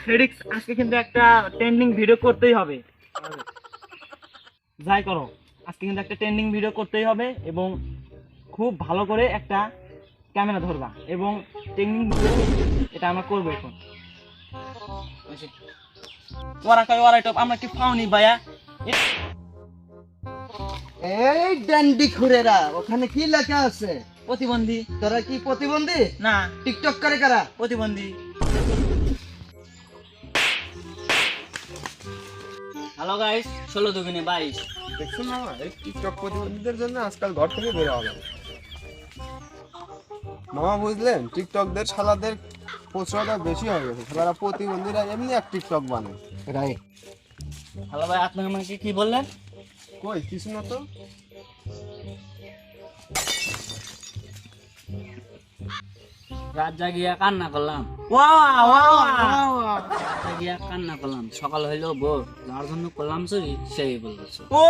ফেডিক্স আজকে কিন্তু একটা ট্রেন্ডিং ভিডিও করতেই হবে। যাই করো, আজকে কিন্তু একটা ট্রেন্ডিং ভিডিও করতেই হবে এবং খুব ভালো করে একটা ক্যামেরা ধরবা এবং ট্রেন্ডিং ভিডিও এটা আমরা করবো এখন। ওরা কয় ওরা টপ, আমরা কি পাওনি ভাইয়া? এই ড্যান্ডি খুরেরা, ওখানে কি লেখা আছে? প্রতিবন্ধী। তোরা কি প্রতিবন্ধী? না, টিকটক করে কারা? প্রতিবন্ধী। হ্যালো গাইস, 16 দুগুণে 22। দেখছো না, এই টিকটক প্রতিবন্ধীদের জন্য আজকাল ঘর থেকে বের হওয়া যায়। মামা বুঝলেন, টিকটকদের শালাদের প্রচুরতা বেশি হয়ে গেছে। শালারা প্রতিবন্ধীরা এমনি এক টিকটক বানায়। রাইট। হ্যালো ভাই, আপনি আমাকে কি বললেন? কই কিছু না তো। রাত জাগিয়া কান্না করলাম, জাগিয়া কান্না করলাম, সকাল হইলো ভোর, যার জন্য করলাম চুরি সেই বলছো। ও